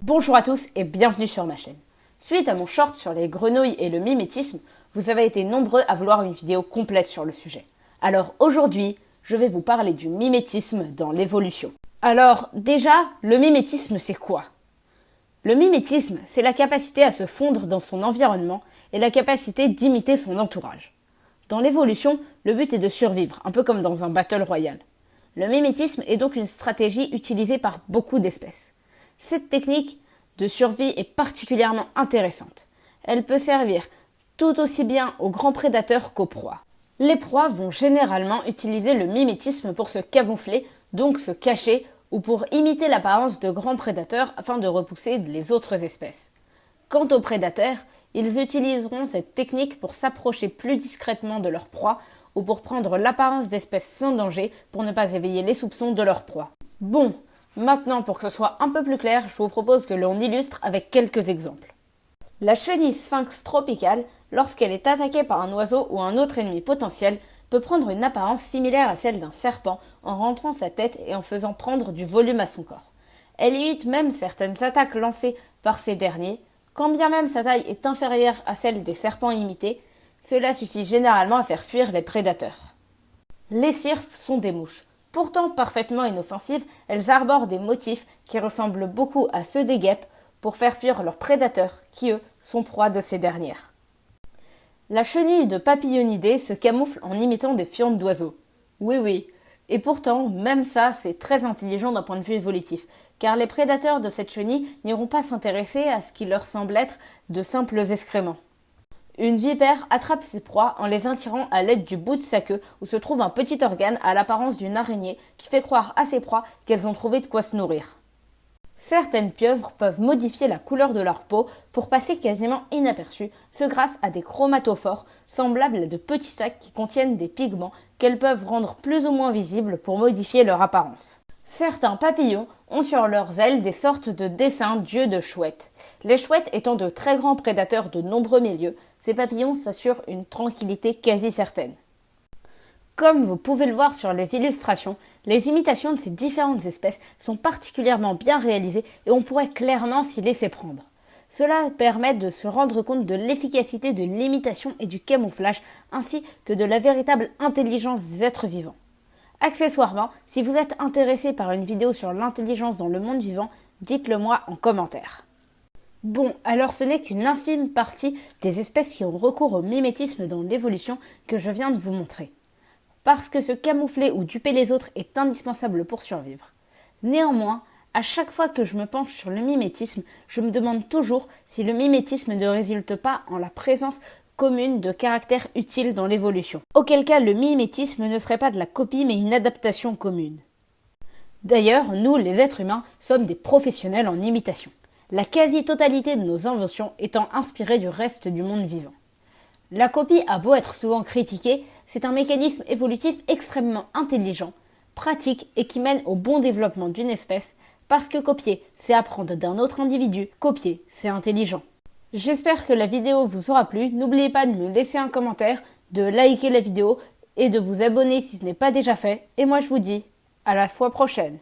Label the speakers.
Speaker 1: Bonjour à tous et bienvenue sur ma chaîne. Suite à mon short sur les grenouilles et le mimétisme, vous avez été nombreux à vouloir une vidéo complète sur le sujet. Alors aujourd'hui, je vais vous parler du mimétisme dans l'évolution. Alors déjà, le mimétisme c'est quoi? Le mimétisme, c'est la capacité à se fondre dans son environnement et la capacité d'imiter son entourage. Dans l'évolution, le but est de survivre, un peu comme dans un battle royal. Le mimétisme est donc une stratégie utilisée par beaucoup d'espèces. Cette technique de survie est particulièrement intéressante. Elle peut servir tout aussi bien aux grands prédateurs qu'aux proies. Les proies vont généralement utiliser le mimétisme pour se camoufler, donc se cacher, ou pour imiter l'apparence de grands prédateurs afin de repousser les autres espèces. Quant aux prédateurs, ils utiliseront cette technique pour s'approcher plus discrètement de leur proie ou pour prendre l'apparence d'espèces sans danger pour ne pas éveiller les soupçons de leur proie. Bon, maintenant pour que ce soit un peu plus clair, je vous propose que l'on illustre avec quelques exemples. La chenille sphinx tropicale, lorsqu'elle est attaquée par un oiseau ou un autre ennemi potentiel, peut prendre une apparence similaire à celle d'un serpent en rentrant sa tête et en faisant prendre du volume à son corps. Elle imite même certaines attaques lancées par ces derniers. Quand bien même sa taille est inférieure à celle des serpents imités, cela suffit généralement à faire fuir les prédateurs. Les cirpes sont des mouches. Pourtant parfaitement inoffensives, elles arborent des motifs qui ressemblent beaucoup à ceux des guêpes pour faire fuir leurs prédateurs qui, eux, sont proies de ces dernières. La chenille de papillonidés se camoufle en imitant des fientes d'oiseaux. Oui. Et pourtant, même ça, c'est très intelligent d'un point de vue évolutif, car les prédateurs de cette chenille n'iront pas s'intéresser à ce qui leur semble être de simples excréments. Une vipère attrape ses proies en les attirant à l'aide du bout de sa queue où se trouve un petit organe à l'apparence d'une araignée qui fait croire à ses proies qu'elles ont trouvé de quoi se nourrir. Certaines pieuvres peuvent modifier la couleur de leur peau pour passer quasiment inaperçues, ce grâce à des chromatophores semblables à de petits sacs qui contiennent des pigments qu'elles peuvent rendre plus ou moins visibles pour modifier leur apparence. Certains papillons ont sur leurs ailes des sortes de dessins d'yeux de chouettes. Les chouettes étant de très grands prédateurs de nombreux milieux, ces papillons s'assurent une tranquillité quasi certaine. Comme vous pouvez le voir sur les illustrations, les imitations de ces différentes espèces sont particulièrement bien réalisées et on pourrait clairement s'y laisser prendre. Cela permet de se rendre compte de l'efficacité de l'imitation et du camouflage, ainsi que de la véritable intelligence des êtres vivants. Accessoirement, si vous êtes intéressé par une vidéo sur l'intelligence dans le monde vivant, dites-le moi en commentaire. Bon, alors ce n'est qu'une infime partie des espèces qui ont recours au mimétisme dans l'évolution que je viens de vous montrer. Parce que se camoufler ou duper les autres est indispensable pour survivre. Néanmoins, à chaque fois que je me penche sur le mimétisme, je me demande toujours si le mimétisme ne résulte pas en la présence commune de caractères utiles dans l'évolution. Auquel cas, le mimétisme ne serait pas de la copie mais une adaptation commune. D'ailleurs, nous, les êtres humains, sommes des professionnels en imitation. La quasi-totalité de nos inventions étant inspirée du reste du monde vivant. La copie a beau être souvent critiquée, c'est un mécanisme évolutif extrêmement intelligent, pratique et qui mène au bon développement d'une espèce, parce que copier, c'est apprendre d'un autre individu, copier, c'est intelligent. J'espère que la vidéo vous aura plu, n'oubliez pas de me laisser un commentaire, de liker la vidéo et de vous abonner si ce n'est pas déjà fait, et moi je vous dis à la fois prochaine.